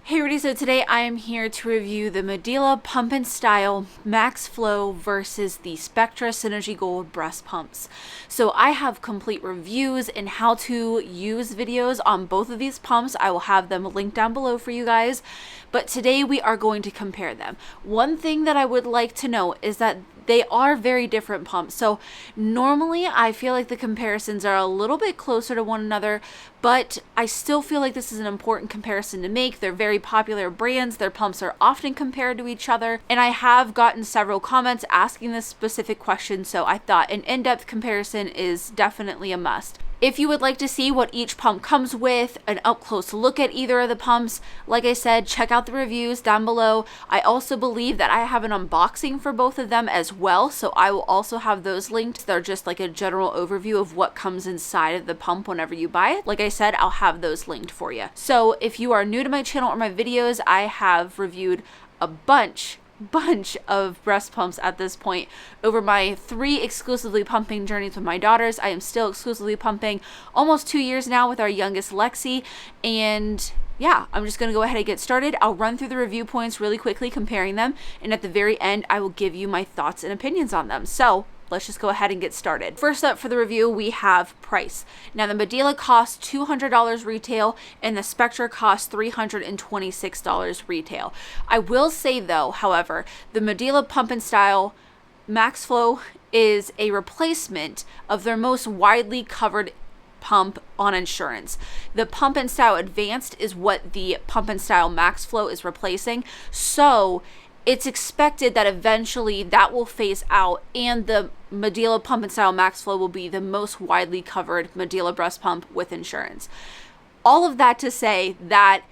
Hey everybody, so today I am here to review the Medela PumpInStyle MaxFlow versus the Spectra Synergy Gold breast pumps. So I have complete reviews and how to use videos on both of these pumps. I will have them linked down below for you guys. But today we are going to compare them. One thing that I would like to know is that they are very different pumps. So normally I feel like the comparisons are a little bit closer to one another, but I still feel like this is an important comparison to make. They're very popular brands. Their pumps are often compared to each other. And I have gotten several comments asking this specific question, so I thought an in-depth comparison is definitely a must. If you would like to see what each pump comes with, an up-close look at either of the pumps, like I said, check out the reviews down below. I also believe that I have an unboxing for both of them as well, so I will also have those linked. They're just like a general overview of what comes inside of the pump whenever you buy it. Like I said, I'll have those linked for you. So if you are new to my channel or my videos, I have reviewed a bunch of breast pumps at this point. Over my 3 exclusively pumping journeys with my daughters, I am still exclusively pumping almost 2 years now with our youngest Lexi. And yeah, I'm just going to go ahead and get started. I'll run through the review points really quickly, comparing them, and at the very end I will give you my thoughts and opinions on them. So let's just go ahead and get started. First up for the review, we have price. Now the Medela costs $200 retail and the Spectra costs $326 retail. I will say though, however, the Medela PumpInStyle MaxFlow is a replacement of their most widely covered pump on insurance. The PumpInStyle Advanced is what the PumpInStyle MaxFlow is replacing. So it's expected that eventually that will phase out and the Medela PumpInStyle MaxFlow will be the most widely covered Medela breast pump with insurance. All of that to say that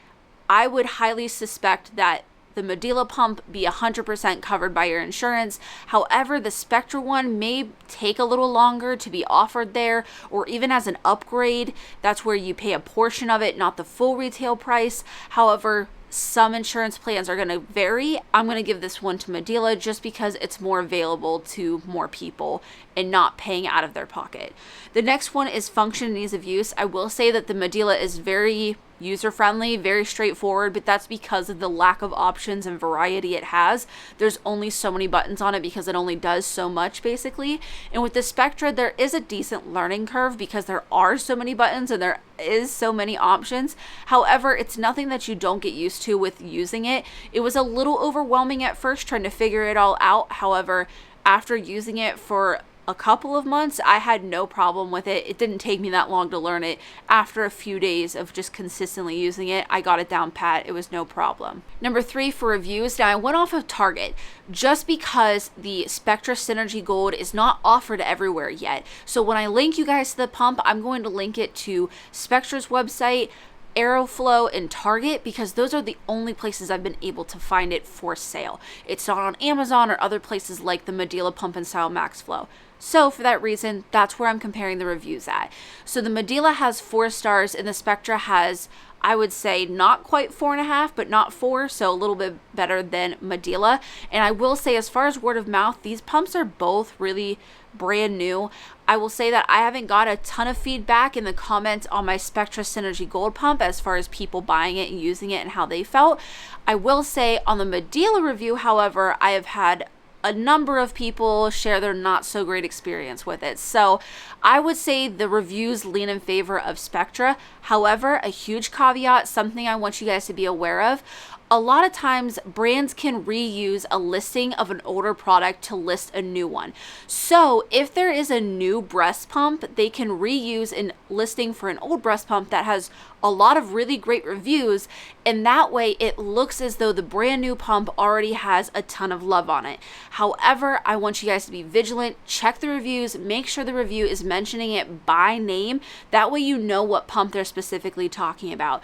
I would highly suspect that the Medela pump be 100% covered by your insurance. However, the Spectra one may take a little longer to be offered there, or even as an upgrade, that's where you pay a portion of it, not the full retail price. However, some insurance plans are going to vary. I'm going to give this one to Medela just because it's more available to more people and not paying out of their pocket. The next one is function and ease of use. I will say that the Medela is very user-friendly, very straightforward, but that's because of the lack of options and variety it has. There's only so many buttons on it because it only does so much basically. And with the Spectra, there is a decent learning curve because there are so many buttons and there is so many options. However, it's nothing that you don't get used to with using it. It was a little overwhelming at first trying to figure it all out. However, after using it for a couple of months, I had no problem with it. It didn't take me that long to learn it. After a few days of just consistently using it, I got it down pat. It was no problem. Number 3 for reviews. Now I went off of Target just because the Spectra Synergy Gold is not offered everywhere yet. So when I link you guys to the pump, I'm going to link it to Spectra's website, Aeroflow, and Target because those are the only places I've been able to find it for sale. It's not on Amazon or other places like the Medela PumpInStyle MaxFlow. So for that reason, that's where I'm comparing the reviews at. So the Medela has 4 stars and the Spectra has, I would say, not quite 4.5, but not 4, so a little bit better than Medela. And I will say, as far as word of mouth, these pumps are both really brand new. I will say that I haven't got a ton of feedback in the comments on my Spectra Synergy Gold pump as far as people buying it and using it and how they felt. I will say on the Medela review, however, I have had a number of people share their not so great experience with it. So I would say the reviews lean in favor of Spectra. However, a huge caveat, something I want you guys to be aware of, a lot of times brands can reuse a listing of an older product to list a new one. So if there is a new breast pump, they can reuse a listing for an old breast pump that has a lot of really great reviews, and that way it looks as though the brand new pump already has a ton of love on it. However, I want you guys to be vigilant, check the reviews, make sure the review is mentioning it by name. That way you know what pump they're specifically talking about.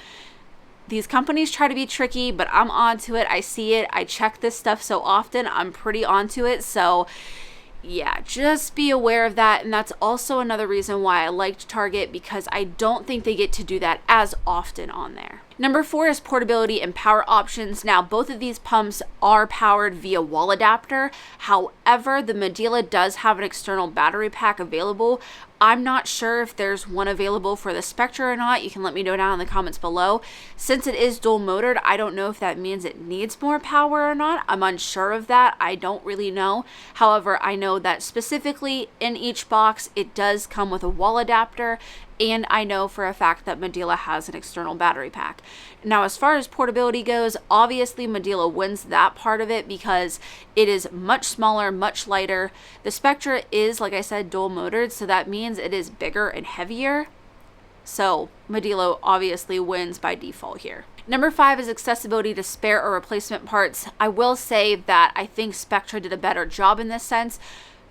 These companies try to be tricky, but I'm onto it. I see it. I check this stuff so often. I'm pretty onto it. So yeah, just be aware of that. And that's also another reason why I liked Target, because I don't think they get to do that as often on there. Number 4 is portability and power options. Now, both of these pumps are powered via wall adapter. However, the Medela does have an external battery pack available. I'm not sure if there's one available for the Spectra or not. You can let me know down in the comments below. Since it is dual motored, I don't know if that means it needs more power or not. I'm unsure of that. I don't really know. However, I know that specifically in each box, it does come with a wall adapter, and I know for a fact that Medela has an external battery pack. Now, as far as portability goes, obviously Medela wins that part of it because it is much smaller, much lighter. The Spectra is, like I said, dual motored, so that means it is bigger and heavier. So Medela obviously wins by default here. Number 5 is accessibility to spare or replacement parts. I will say that I think Spectra did a better job in this sense.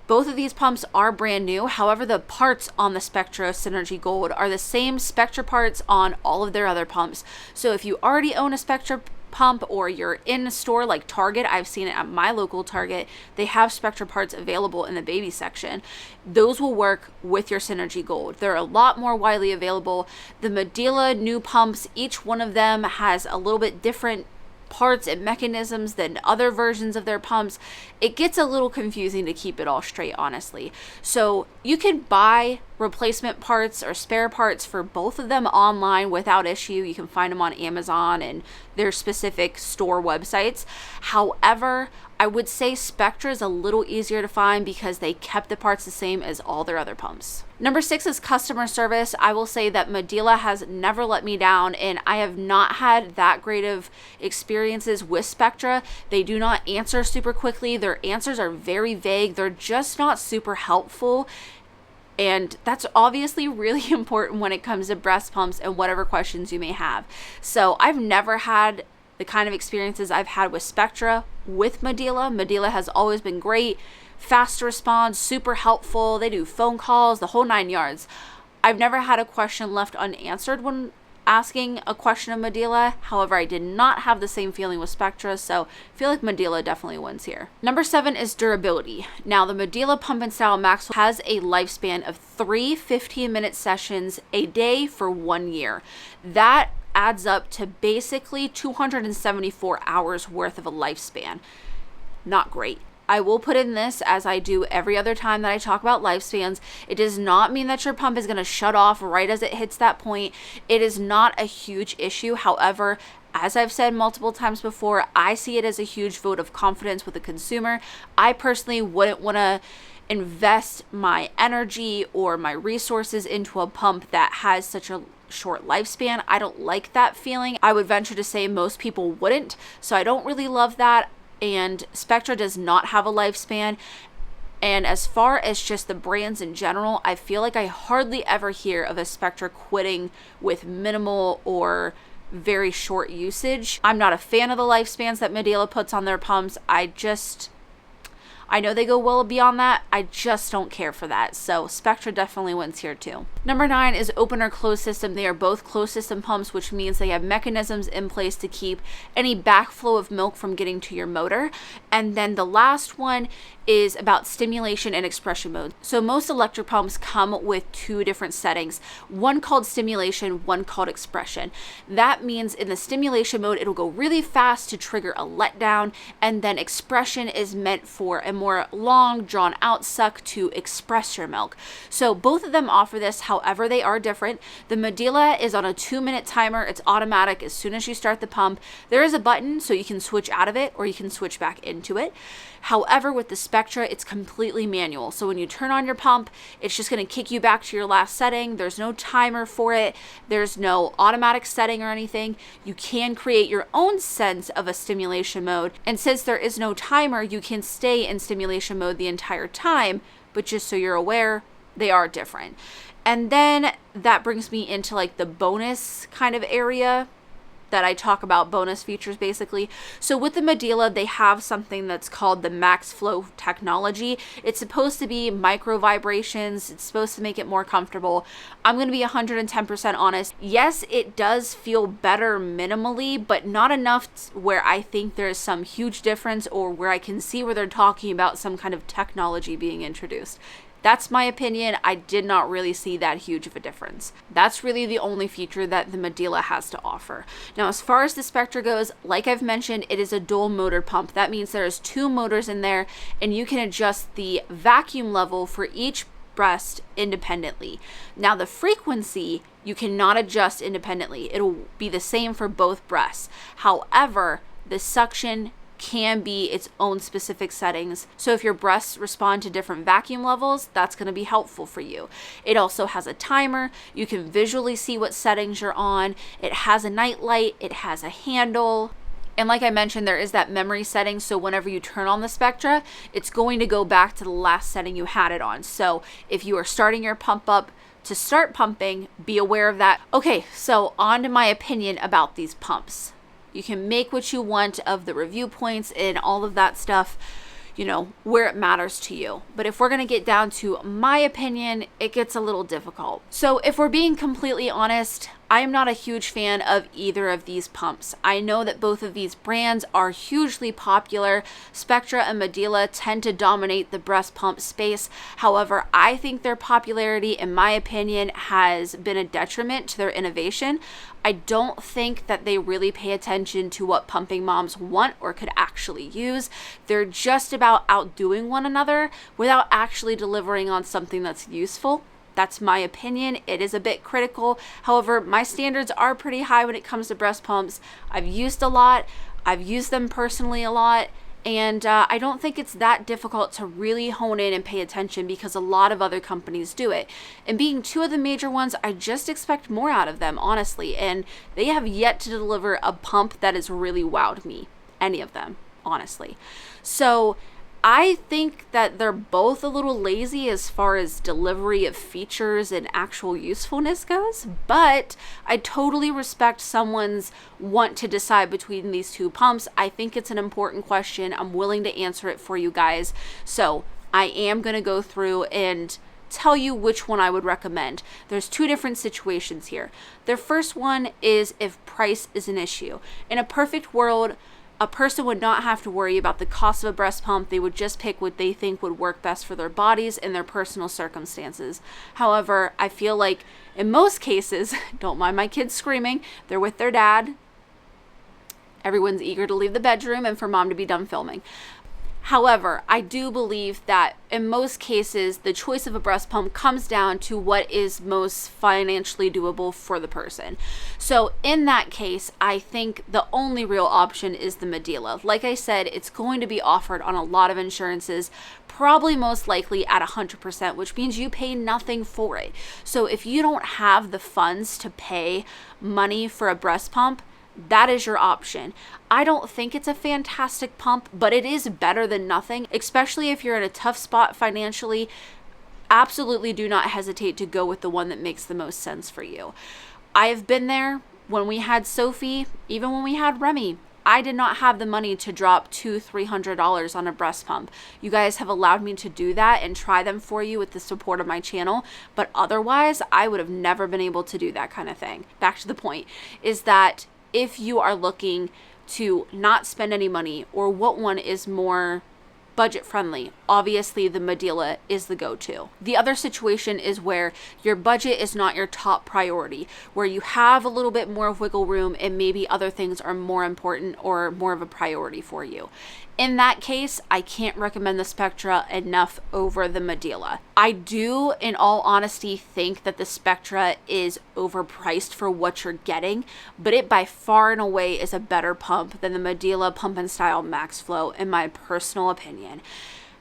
Both of these pumps are brand new. However, the parts on the Spectra Synergy Gold are the same Spectra parts on all of their other pumps. So if you already own a Spectra pump or you're in a store like Target, I've seen it at my local Target, they have Spectra parts available in the baby section. Those will work with your Synergy Gold. They're a lot more widely available. The Medela new pumps, each one of them has a little bit different parts and mechanisms than other versions of their pumps. It gets a little confusing to keep it all straight, honestly. So you can buy replacement parts or spare parts for both of them online without issue. You can find them on Amazon and their specific store websites. However, I would say Spectra is a little easier to find because they kept the parts the same as all their other pumps. Number 6 is customer service. I will say that Medela has never let me down, and I have not had that great of experiences with Spectra. They do not answer super quickly. Their answers are very vague. They're just not super helpful. And that's obviously really important when it comes to breast pumps and whatever questions you may have. So I've never had the kind of experiences I've had with Spectra with Medela. Medela has always been great, fast response, super helpful. They do phone calls, the whole 9 yards. I've never had a question left unanswered when asking a question of Medela. However, I did not have the same feeling with Spectra, so I feel like Medela definitely wins here. Number 7 is durability. Now, the Medela PumpInStyle MaxFlow has a lifespan of 3 15-minute sessions a day for 1 year. That adds up to basically 274 hours worth of a lifespan. Not great. I will put in this, as I do every other time that I talk about lifespans, it does not mean that your pump is going to shut off right as it hits that point. It is not a huge issue. However, as I've said multiple times before, I see it as a huge vote of confidence with the consumer. I personally wouldn't want to invest my energy or my resources into a pump that has such a short lifespan. I don't like that feeling. I would venture to say most people wouldn't, so I don't really love that. And Spectra does not have a lifespan. And as far as just the brands in general, I feel like I hardly ever hear of a Spectra quitting with minimal or very short usage. I'm not a fan of the lifespans that Medela puts on their pumps. I know they go well beyond that. I just don't care for that. So Spectra definitely wins here too. Number 9 is open or closed system. They are both closed system pumps, which means they have mechanisms in place to keep any backflow of milk from getting to your motor. And then the last one is about stimulation and expression mode. So most electric pumps come with 2 different settings, one called stimulation, one called expression. That means in the stimulation mode, it'll go really fast to trigger a letdown, and then expression is meant for a more long, drawn out suck to express your milk. So both of them offer this, however, they are different. The Medela is on a 2-minute timer. It's automatic as soon as you start the pump. There is a button so you can switch out of it or you can switch back into it. However, with the Spectra, it's completely manual. So when you turn on your pump, it's just going to kick you back to your last setting. There's no timer for it. There's no automatic setting or anything. You can create your own sense of a stimulation mode. And since there is no timer, you can stay in stimulation mode the entire time. But just so you're aware, they are different. And then that brings me into like the bonus kind of area that I talk about, bonus features basically. So with the Medela, they have something that's called the MaxFlow technology. It's supposed to be micro vibrations. It's supposed to make it more comfortable. I'm going to be 110% honest. Yes, it does feel better minimally, but not enough where I think there's some huge difference or where I can see where they're talking about some kind of technology being introduced. That's my opinion. I did not really see that huge of a difference. That's really the only feature that the Medela has to offer. Now, as far as the Spectra goes, like I've mentioned, it is a dual motor pump. That means there's 2 motors in there, and you can adjust the vacuum level for each breast independently. Now the frequency you cannot adjust independently. It'll be the same for both breasts. However, the suction can be its own specific settings. So if your breasts respond to different vacuum levels, that's going to be helpful for you. It also has a timer. You can visually see what settings you're on. It has a night light. It has a handle. And like I mentioned, there is that memory setting. So whenever you turn on the Spectra, it's going to go back to the last setting you had it on. So if you are starting your pump up to start pumping, be aware of that. Okay, so on to my opinion about these pumps. You can make what you want of the review points and all of that stuff, you know, where it matters to you. But if we're going to get down to my opinion, it gets a little difficult. So if we're being completely honest, I am not a huge fan of either of these pumps. I know that both of these brands are hugely popular. Spectra and Medela tend to dominate the breast pump space. However, I think their popularity, in my opinion, has been a detriment to their innovation. I don't think that they really pay attention to what pumping moms want or could actually use. They're just about outdoing one another without actually delivering on something that's useful. That's my opinion. It is a bit critical. However, my standards are pretty high when it comes to breast pumps. I've used a lot. I've used them personally a lot. And I don't think it's that difficult to really hone in and pay attention because a lot of other companies do it. And being two of the major ones, I just expect more out of them, honestly. And they have yet to deliver a pump that has really wowed me. Any of them, honestly. So I think that they're both a little lazy as far as delivery of features and actual usefulness goes, but I totally respect someone's want to decide between these two pumps. I think it's an important question. I'm willing to answer it for you guys. So I am going to go through and tell you which one I would recommend. There's two different situations here. The first one is if price is an issue. In a perfect world, a person would not have to worry about the cost of a breast pump. They would just pick what they think would work best for their bodies and their personal circumstances. However, I feel like in most cases, don't mind my kids screaming, they're with their dad. Everyone's eager to leave the bedroom and for mom to be done filming. However, I do believe that in most cases, the choice of a breast pump comes down to what is most financially doable for the person. So in that case, I think the only real option is the Medela. Like I said, it's going to be offered on a lot of insurances, probably most likely at 100%, which means you pay nothing for it. So if you don't have the funds to pay money for a breast pump, that is your option. I don't think it's a fantastic pump, but it is better than nothing, especially if you're in a tough spot financially. Absolutely do not hesitate to go with the one that makes the most sense for you. I've been there when we had Sophie, even when we had Remy. I did not have the money to drop $200-300 on a breast pump. You guys have allowed me to do that and try them for you with the support of my channel, but otherwise I would have never been able to do that kind of thing. Back to the point is that if you are looking to not spend any money or what one is more budget friendly, obviously the Medela is the go-to. The other situation is where your budget is not your top priority, where you have a little bit more of wiggle room and maybe other things are more important or more of a priority for you. In that case, I can't recommend the Spectra enough over the Medela. I do, in all honesty, think that the Spectra is overpriced for what you're getting, but it by far and away is a better pump than the Medela PumpInStyle MaxFlow, in my personal opinion.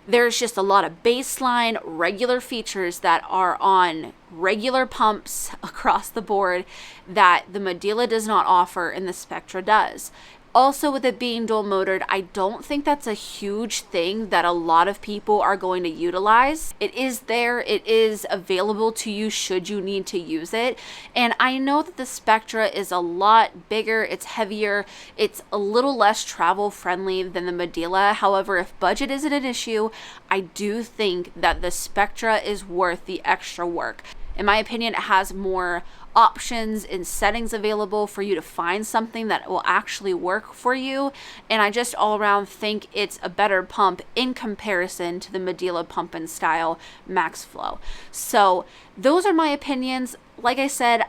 There's just a lot of baseline, regular features that are on regular pumps across the board that the Medela does not offer and the Spectra does. Also, with it being dual motored, I don't think that's a huge thing that a lot of people are going to utilize. It is there, it is available to you should you need to use it. And I know that the Spectra is a lot bigger, it's heavier, it's a little less travel friendly than the Medela. However, if budget isn't an issue, I do think that the Spectra is worth the extra work. In my opinion, it has more options and settings available for you to find something that will actually work for you. And I just all around think it's a better pump in comparison to the Medela PumpInStyle MaxFlow. So those are my opinions. Like I said,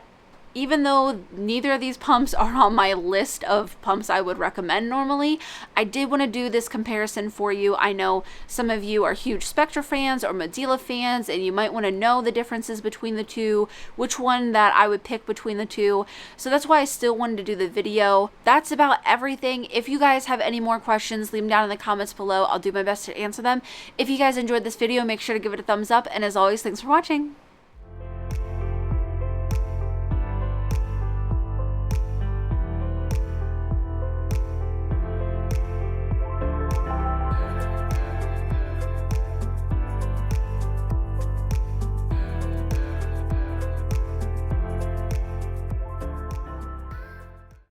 even though neither of these pumps are on my list of pumps I would recommend normally, I did want to do this comparison for you. I know some of you are huge Spectra fans or Medela fans, and you might want to know the differences between the two, which one that I would pick between the two. So that's why I still wanted to do the video. That's about everything. If you guys have any more questions, leave them down in the comments below. I'll do my best to answer them. If you guys enjoyed this video, make sure to give it a thumbs up, and as always, thanks for watching.